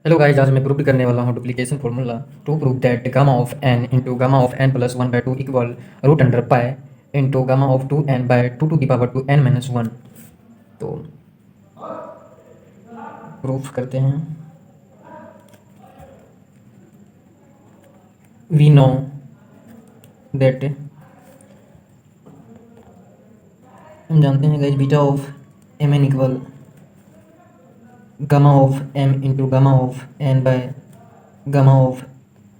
Hello guys, आज मैं prove करने वाला हूँ duplication formula to prove that gamma of n into gamma of n plus one by two equal root under pi into gamma of two n by two the power two n minus one. तो proof करते हैं। We know that, हम जानते हैं guys, beta of m n equal gamma of m into gamma of n by gamma of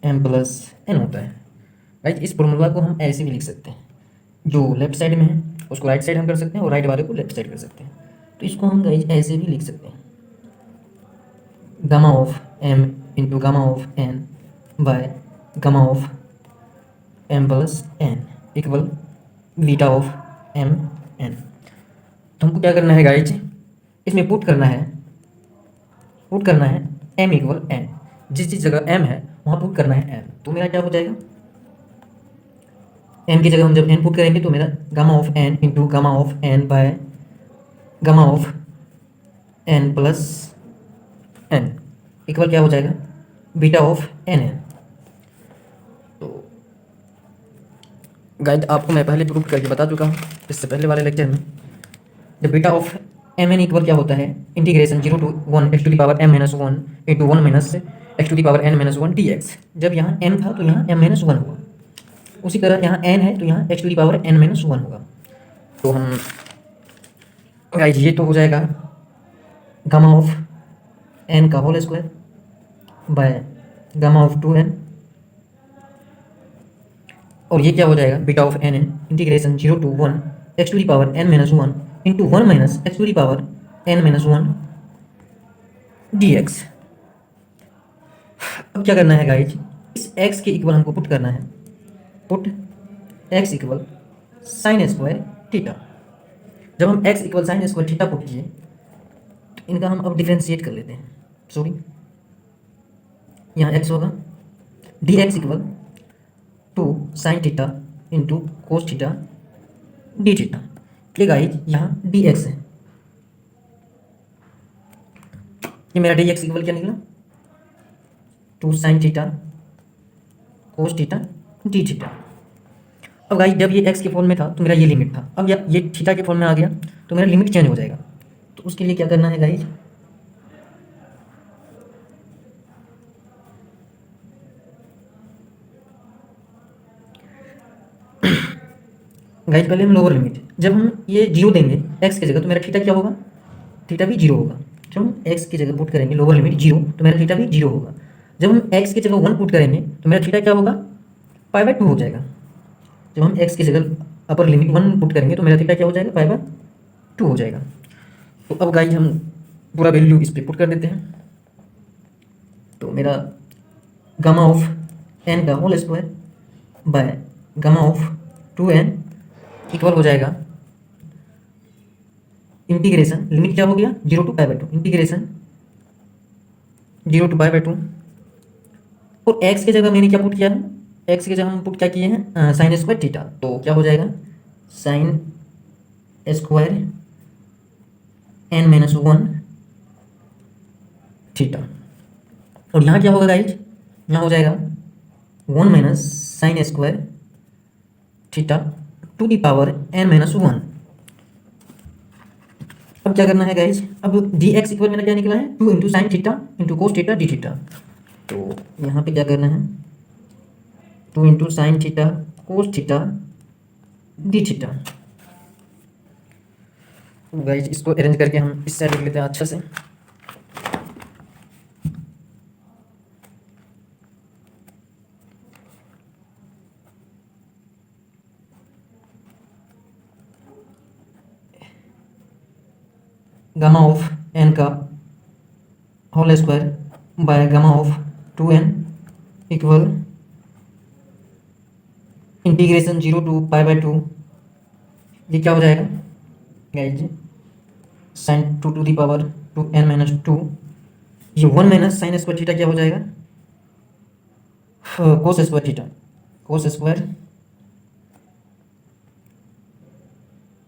m plus n होता है। Guys इस formula को हम ऐसे भी लिख सकते हैं, जो लेफ्ट साइड में है उसको राइट साइड हम कर सकते हैं और राइट वाले को लेफ्ट साइड कर सकते हैं। तो इसको हम गाइस ऐसे भी लिख सकते हैं, gamma of m into gamma of n by gamma of m plus n equal beta of m n. तो हमको क्या करना है गाइस, इसमें पुट करना है एम इक्वल एन। जिस जिस जगह एम है वहाँ पुट करना है एम। तो मेरा क्या हो जाएगा, एम की जगह हम जब एन पुट करेंगे तो मेरा gamma of n into gamma of n by gamma of n plus n equal क्या हो जाएगा, बीटा ऑफ एन एन। तो गाइड आपको मैं पहले प्रूफ करके बता चुका हूँ इससे पहले वाले लेक्चर में। जब beta of m n equal क्या होता है, integration 0 to 1 x to the power m minus one into 1 minus x to the power n minus one d x. जब यहाँ एम था तो यहाँ एम माइनस वन हुआ, उसी तरह यहाँ एन है तो यहाँ x to the power n minus one होगा। तो हम गाइड ये तो हो जाएगा गामा ऑफ एन का whole square by gamma of two n, और ये क्या हो जाएगा, beta of n n integration 0 to 1 x to the power n minus one into 1 minus x to the power n minus one d x. अब क्या करना है guys, इस x के इक्वल हमको पुट करना है, put x equal sign square theta. जब हम x equal sign square theta put किए तो इनका हम अब डिफ्रेंशिएट कर लेते हैं। सॉरी, यहाँ x होगा d x equal to sine theta into cos theta D theta. ये गाइज यहाँ डी एक्स है, ये मेरा डी एक्स इक्वल क्या निकला, two sine theta cos theta D theta. अब गाइस जब ये एक्स के फॉर्म में था तो मेरा ये लिमिट था, अब ये थीटा के फॉर्म में आ गया तो मेरा लिमिट चेंज हो जाएगा। तो उसके लिए क्या करना है गाइस, गाइस पहले हम लोअर लिमिट, जब हम ये जीरो देंगे एक्स की जगह तो मेरा थीटा क्या होगा, थीटा भी जीरो होगा। जब हम एक्स की जगह पुट करेंगे लोअर लिमिट जीरो तो मेरा थीटा भी जीरो होगा। जब हम एक्स की जगह वन पुट करेंगे तो मेरा थीटा क्या होगा, पाई बाय टू हो जाएगा। जब हम एक्स की जगह अपर लिमिट वन पुट करेंगे तो मेरा थीटा क्या हो जाएगा, पाई बाय टू हो जाएगा। तो अब गाइस हम पूरा वैल्यू इस पर पुट कर देते हैं। तो मेरा गामा ऑफ एन का whole square by gamma of two n equal हो जाएगा इंटीग्रेशन, लिमिट क्या हो गया, 0 to pi by two, integration 0 to pi by two. और एक्स की जगह मैंने क्या पुट किया है, एक्स की जगह हम पुट क्या किए हैं, साइन स्क्वायर थीटा। तो क्या हो जाएगा, sine square n minus one theta. और यहाँ क्या होगा गाइज, यहाँ हो जाएगा 1 minus sine square theta to the power n minus one. अब क्या करना है गाइज, अब डी एक्स इक्वल मेरा क्या निकला है, 2 into sine theta into cos theta D theta. तो यहाँ पे क्या करना है, 2 into sine theta cos theta D theta. Guys इसको अरेंज करके हम इस साइड लिख लेते हैं अच्छा से। गामा ऑफ एन का whole square by gamma of two n equal integration 0 to pi by two. ये क्या हो जाएगा guys, sine to the power two n minus two. ये 1 माइनस साइन स्क्वायर थीटा क्या हो जाएगा, cos square theta, cos square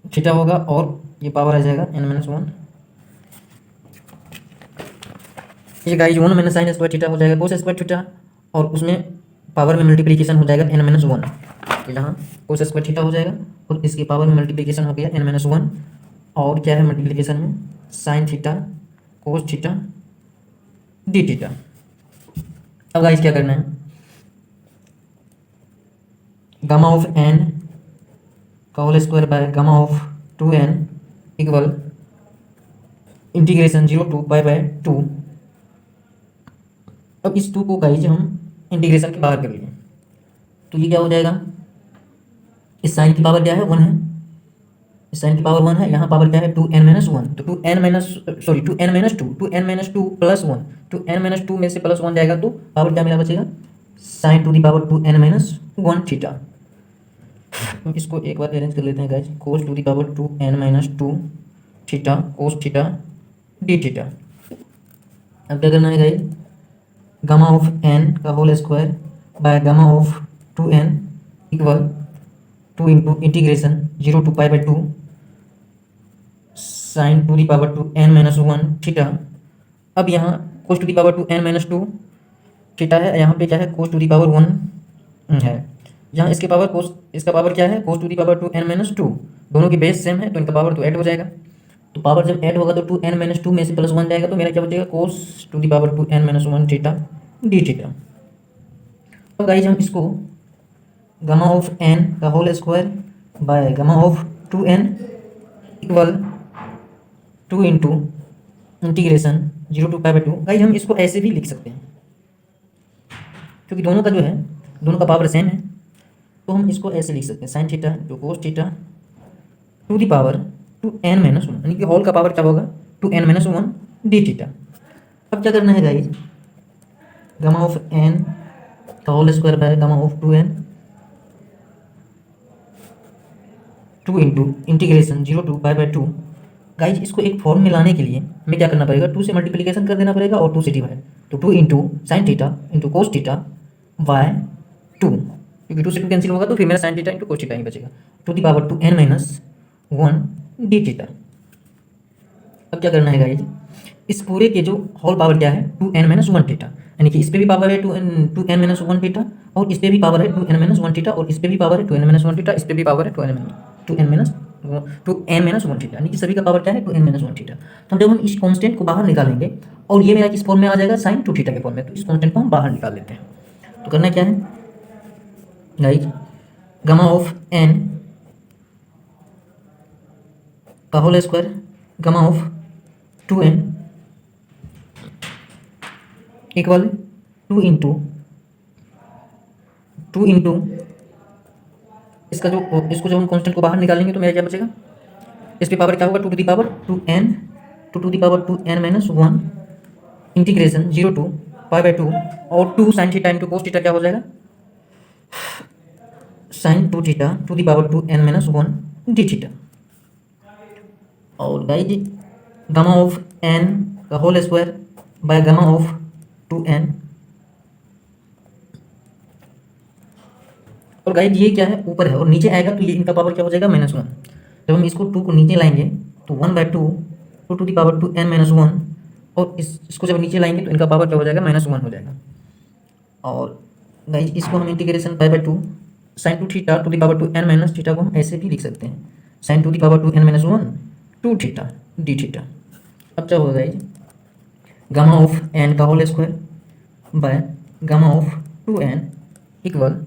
theta होगा और ये पावर आ जाएगा एन माइनस वन। ये guys 1 minus sine square theta हो जाएगा कोस स्क्वायर थीटा, और उसमें पावर में मल्टीप्लिकेशन हो जाएगा n-1। तो यहाँ कोस स्क्वायर थीटा हो जाएगा और इसकी पावर में मल्टीप्लिकेशन हो गया n-1, और क्या है मल्टीप्लिकेशन में sine theta cos theta D theta. अब गाइज क्या करना है, गामा ऑफ n का whole square by gamma of 2n equal integration 0 to pi by 2। अब इस 2 को गाइज हम इंटीग्रेशन के बाहर कर लिए तो ये क्या हो जाएगा, इस साइन की पावर क्या है 1 है, इस साइन की पावर 1 है, यहाँ पावर क्या है 2n-1, तो 2n-2 प्लस 1, 2n-2 में से प्लस 1 जाएगा तो पावर क्या मिला बचेगा sine to the power 2n-1 theta. तो इसको एक बार अरेंज कर लेते हैं guys, cos to the power 2n-2 theta cos theta D theta. अब क्या करना है गाइज, गामा ऑफ n का whole square by gamma of 2n equal 2 into integration 0 to pi by 2 sine to the power 2n-1 theta. अब यहाँ cos to the power 2n-2 theta है, यहाँ पे क्या है कोस टू दी पावर 1 है, यहाँ इसके पावर कोस, इसका पावर क्या है कोस टू दी पावर 2n-2, दोनों की बेस सेम है तो इनका पावर तो ऐड हो जाएगा। तो पावर जब ऐड होगा तो 2n-2 में से प्लस 1 जाएगा तो मेरा क्या बचेगा cos to the power 2n-1 theta D theta. तो गाइज हम इसको गामा ऑफ n का whole square by gamma of 2n equal 2 into integration 0 to pi by 2, guys हम इसको ऐसे भी लिख सकते हैं क्योंकि दोनों का जो है दोनों का पावर सेम है, तो हम इसको ऐसे लिख सकते हैं sine theta two cos theta to the power 2n-1, यानी कि होल का पावर क्या होगा 2n-1 डी थीटा। अब क्या करना है गाइज, गामा ऑफ n का whole square by gamma of 2n 2 into integration 0 to pi by 2। Guys इसको एक फॉर्म में लाने के लिए हमें क्या करना पड़ेगा 2 से मल्टीप्लिकेशन कर देना पड़ेगा और 2 से डिवाइड, तो 2 into sine theta into cos theta by 2, क्योंकि 2 से 2 कैंसिल होगा तो फिर मेरा sine theta into cos theta ही बचेगा, to the power 2n-1 D theta. अब क्या करना है गाइज, इस पूरे के जो होल पावर क्या है 2n-1 थीटा, यानी कि इस पे भी पावर है 2n-1 थीटा और इस पे भी पावर है 2n-1 थीटा और इस पे भी पावर है 2n-1 थीटा, इस पे भी पावर है 2n-1 थीटा, यानी कि सभी का पावर क्या है 2n-1 थीटा। तो जब हम इस कांस्टेंट को बाहर निकालेंगे और ये मेरा किस फॉर्म में आ जाएगा साइन 2 थीटा के फॉर्म में, तो इस कांस्टेंट को हम बाहर निकाल लेते हैं। तो करना क्या है गाइज, गामा ऑफ n का whole square gamma of 2n equal 2 into इसका जो इसको जब हम कांस्टेंट को बाहर निकालेंगे तो मेरा क्या बचेगा, इसकी पावर क्या होगा 2 to the power 2n-1 integration 0 to pi by 2 और 2 sine theta into cos theta क्या हो जाएगा sine 2 theta to the power 2n-1 D theta. और गाइज गामा ऑफ n का whole square by gamma of 2n, और guys ये क्या है ऊपर है और नीचे आएगा तो ये इनका पावर क्या हो जाएगा -1। जब हम इसको 2 को नीचे लाएंगे तो 1/2 टू दी पावर 2n-1, और इसको जब नीचे लाएंगे तो इनका पावर क्या हो जाएगा -1 हो जाएगा। और गाइज इसको हम integration pi by 2 sine 2 theta to the power 2n- theta को हम ऐसे भी लिख सकते हैं sine to the power 2n-1 2 theta D theta. अब क्या होगा गाइज, गामा ऑफ n का whole square by gamma of 2n equal,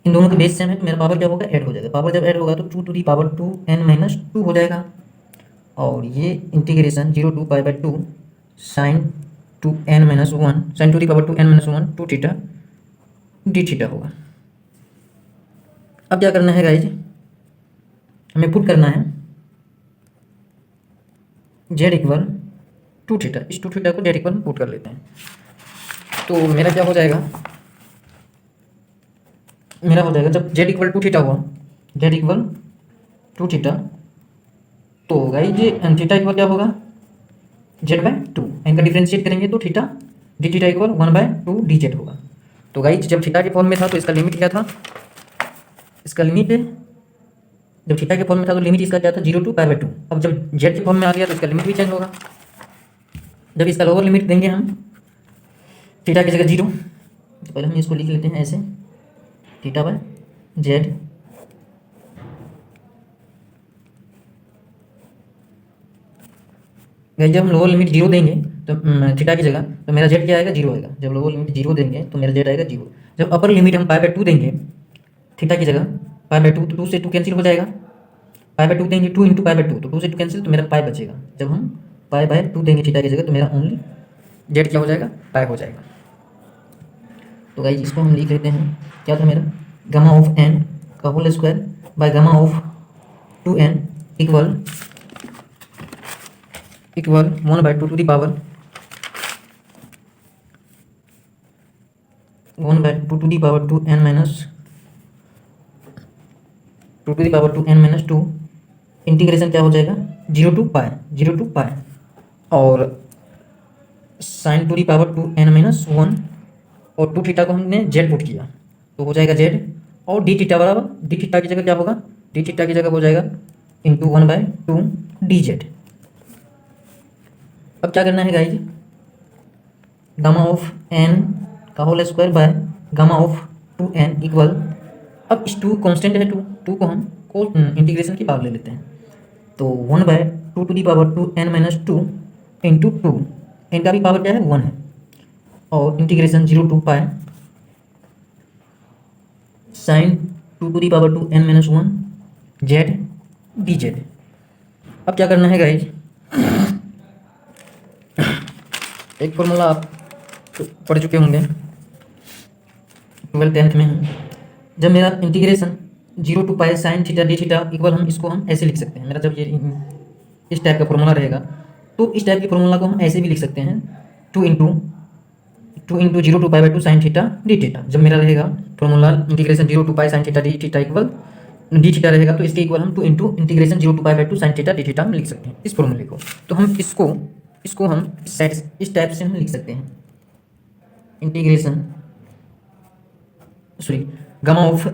इन दोनों के बेस सेम है तो मेरा पावर क्या होगा ऐड हो जाएगा, पावर जब ऐड होगा तो 2 टू दी पावर 2n-2 हो जाएगा, और ये integration 0 to pi by 2 sine 2n-1 sine to the power 2n-1 2 theta D theta होगा। अब क्या करना है गाइज, हमें पुट करना है z इक्वल 2 थीटा, इस 2 थीटा को z इक्वल पुट कर लेते हैं तो मेरा क्या हो जाएगा, मेरा हो जाएगा जब z इक्वल 2 थीटा हुआ, z इक्वल 2 थीटा, तो गाइज थीटा इक्वल क्या होगा z/2, इनका डिफ्रेंशिएट करेंगे तो theta D theta equal 1/2 dz होगा। तो गाइज जब थीटा के फॉर्म में था तो इसका लिमिट क्या था, इसका लिमिट जब थीटा के फॉर्म में था तो लिमिट इसका क्या था 0 टू पाई बाई 2, अब जब z के फॉर्म में आ गया तो इसका लिमिट भी चेंज होगा। जब इसका लोअर लिमिट देंगे हम थीटा की जगह 0, तो पहले हम इसको लिख लेते हैं ऐसे, थीटा बाय जेड गाइस। जब हम लोअर लिमिट 0 देंगे तो थीटा की जगह, तो मेरा जेड क्या आएगा, 0 आएगा। जब लोअर लिमिट 0 देंगे तो मेरा जेड आएगा 0। जब अपर लिमिट हम पाई बाय 2 देंगे थीटा की जगह, पाई बाय 2, तो 2 से 2 कैंसिल हो जाएगा। पाई बाय 2 देंगे, 2 इंटू पाई बाय 2, तो 2 से 2 कैंसिल, तो मेरा पाई बचेगा। जब हम पाई बाय 2 देंगे थीटा की जगह, तो मेरा ओनली जेड क्या हो जाएगा, पाई हो जाएगा। तो गाइस इसको हम लिख लेते हैं, क्या था मेरा, गामा ऑफ एन का whole square by gamma of 2n equal 1/2 to the power 1/2 to the power 2n minus 2 to the power 2n minus 2, integration क्या हो जाएगा, 0 टू पाई और sine to the power 2n minus 1, और 2 theta को हमने Z put किया तो हो जाएगा जेड, और डी थीटा बराबर, डी थीटा की जगह क्या होगा, डी थीटा की जगह हो जाएगा इंटू 1/2 डी जेड। अब क्या करना है गाइज, गामा ऑफ एन का whole square by gamma of 2n equal, अब इस 2 कॉन्स्टेंट है, 2 को हम इंटीग्रेशन की पावर ले लेते हैं, तो 1/2 to the power 2n minus 2 into 2, n का भी पावर क्या है, 1 है, और integration 0 to pi sine 2 to the power 2n minus 1 z d z. अब क्या करना है गाइज, एक फॉर्मूला आप पढ़ चुके होंगे 12th 10th में, जब मेरा integration 0 to pi sine theta D theta equal, हम इसको हम ऐसे लिख सकते हैं। मेरा जब ये इस टाइप का फॉर्मूला रहेगा, तो इस टाइप की फॉर्मूला को हम ऐसे भी लिख सकते हैं, 2 into 0 to pi by 2 sine theta D theta. जब मेरा रहेगा formula integration 0 to pi sine theta D theta equal d theta रहेगा, तो इसके इक्वल हम 2 into integration 0 to pi by 2 sine theta D theta में लिख सकते हैं इस फॉर्मूले को। तो हम इसको हम इस टाइप से हम लिख सकते हैं, इंटीग्रेशन गामा ऑफ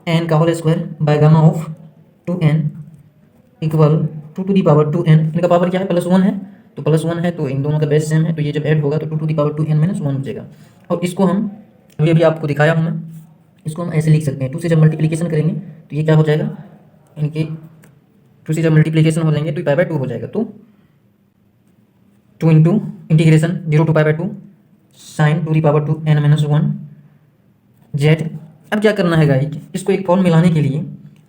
एन का whole square by gamma of 2n equal 2 to the power 2n, इनका पावर क्या है, +1 है, तो +1 है तो इन दोनों का बेस सेम है, तो ये जब ऐड होगा तो 2 to the power 2n minus 1 बचेगा। और इसको हम अभी आपको दिखाया हूँ मैं, इसको हम ऐसे लिख सकते हैं, 2 से जब मल्टीप्लिकेशन करेंगे तो ये क्या हो जाएगा, इनके 2 से जब मल्टीप्लिकेशन हो लेंगे तो पाई बाय 2 हो जाएगा, तो 2 into integration 0 to pi by 2 sine to the power 2n minus 1 z. अब क्या करना है गाइस, इसको एक फॉर्म मिलाने के लिए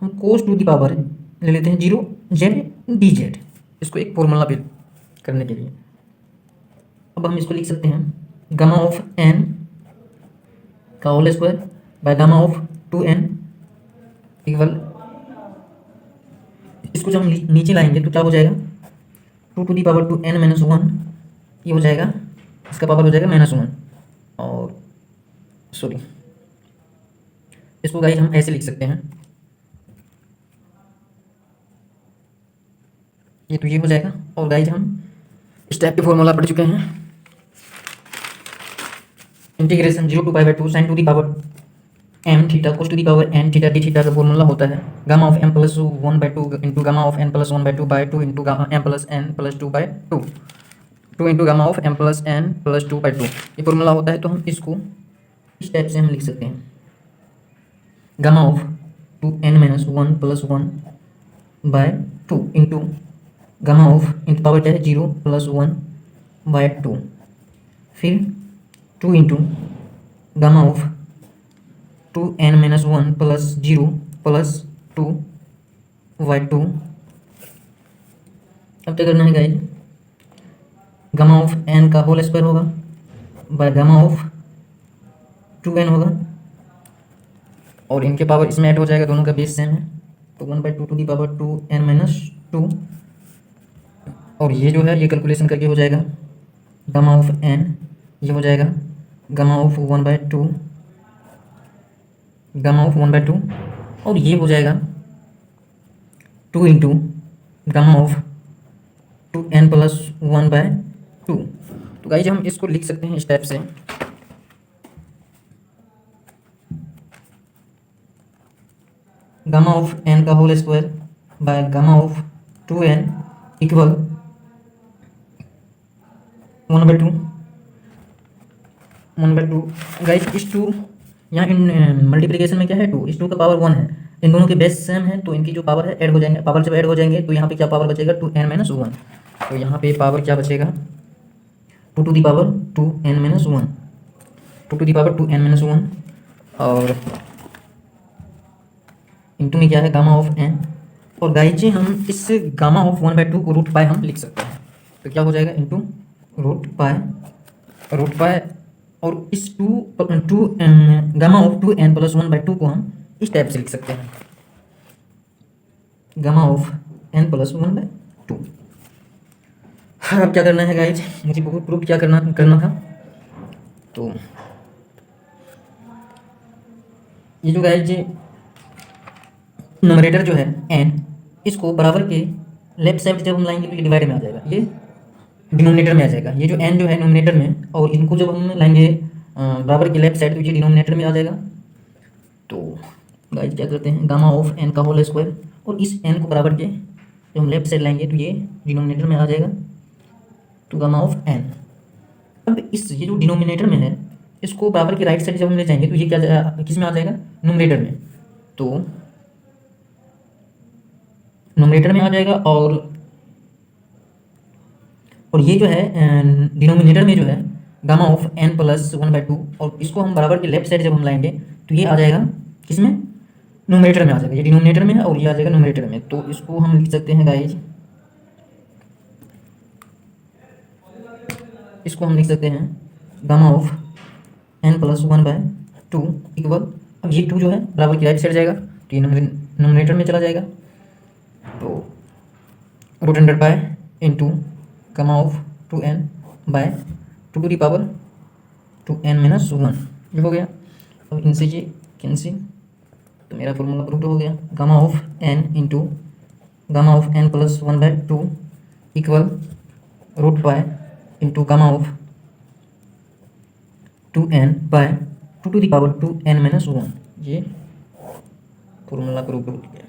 हम कोस टू दी पावर ले लेते हैं 0 जेड डी जेड, इसको एक फॉर्मूला पे करने के लिए। अब हम इसको लिख सकते हैं, गामा ऑफ एन का whole square by gamma of 2n equal, इसको जब हम नीचे लाएंगे तो क्या हो जाएगा, 2 to the power 2n minus 1, ये हो जाएगा, इसका पावर हो जाएगा -1, और सॉरी इसको गाइस हम ऐसे लिख सकते हैं, ये तो ये हो जाएगा। और गाइस हम इस टाइप के फॉर्मूला पढ़ चुके हैं, integration 0 to pi by 2 sine to the power m theta cos to the power n theta D theta का फॉर्मूला होता है gamma of m plus 1/2 into gamma of n plus 1/2 by 2 into gamma m plus n plus 2/2 2 into gamma of m plus n plus 2/2, ये formula होता है। तो हम इसको इस टाइप से हम लिख सकते हैं, gamma of 2n minus 1 plus 1 by 2 into gamma of n power क्या है 0 प्लस 1 बाय 2, फिर 2 into gamma of 2n minus 1 plus 0 plus 2 by 2। अब क्या करना है गाइस, गामा ऑफ n का होल स्क्वायर होगा बाय गामा ऑफ 2n होगा, और इनके पावर इसमें ऐड हो जाएगा, दोनों का बेस सेम है, तो 1/2 to the power 2n minus 2, और ये जो है ये कैलकुलेशन करके हो जाएगा गामा ऑफ n, ये हो जाएगा गामा ऑफ 1/2 गामा ऑफ 1/2, और ये हो जाएगा 2 into gamma of 2n plus 1/2। तो गाइस हम इसको लिख सकते हैं इस टाइप से, गामा ऑफ n का whole square by gamma of 2n equal 1/2 1/2 guys. इस टू यहाँ इन मल्टीप्लिकेशन में क्या है, 2 इस 2 का पावर 1 है। इन दोनों के बेस सेम है तो इनकी जो पावर है ऐड हो जाएंगे। पावर जब ऐड हो जाएंगे तो यहाँ पे क्या पावर बचेगा, 2n-1। तो यहाँ पे पावर क्या बचेगा, 2 2n-1, 2 2n-1। और इंटू में क्या है, गामा ऑफ n। और गाइस जी हम इस गामा ऑफ 1/2 को रूट पाई हम लिख सकते हैं। तो क्या हो जाएगा, इंटू रूट पाई। और इस गामा ऑफ 2n+1/2 को हम इस टाइप से लिख सकते हैं, गामा ऑफ n+1/2। अब क्या करना है गाइज, मुझे बहुत प्रूफ क्या करना था। तो ये जो गाइज नंबरेटर जो है n, इसको बराबर के लेफ्ट साइड जब हम लाएंगे तो ये डिवाइड में आ जाएगा, ये डिनोमिनेटर में आ जाएगा। ये जो n जो है नोमिनेटर में, और इनको जब हम लाएंगे बराबर के लेफ्ट साइड तो ये डिनोमिनेटर में आ जाएगा। तो गाइज क्या करते हैं, गामा ऑफ n का होल स्क्वायर, और इस n को बराबर के जब हम लेफ्ट साइड लाएंगे तो ये डिनोमिनेटर में आ जाएगा, तो गामा ऑफ n। अब ये जो डिनोमिनेटर में है इसको बराबर की राइट साइड जब हम ले जाएंगे तो ये क्या किस में आ जाएगा, न्यूमरेटर में। तो न्यूमरेटर में आ जाएगा, और ये जो है डिनोमिनेटर में जो है गामा ऑफ n+1/2, और इसको हम बराबर के लेफ्ट साइड जब हम लाएंगे तो ये आ जाएगा किसमें, न्यूमरेटर में आ जाएगा। ये डिनोमिनेटर में है और ये आ जाएगा न्यूमरेटर में। तो इसको हम लिख सकते हैं गाइज, इसको हम लिख सकते हैं गामा ऑफ n+1/2 इक्वल, अब ये 2 जो है बराबर की राइट साइड जाएगा तो ये न्यूमरेटर में चला जाएगा। तो root under pi into gamma of 2n/2 2n-1 ये हो गया। अब इनसे ये कैंसिल, तो मेरा फॉर्मूला प्रूव हो गया, gamma of n into gamma of n+1/2 equal root pi into gamma of 2n/2 2n-1। ये फॉर्मूला प्रूव हो गया।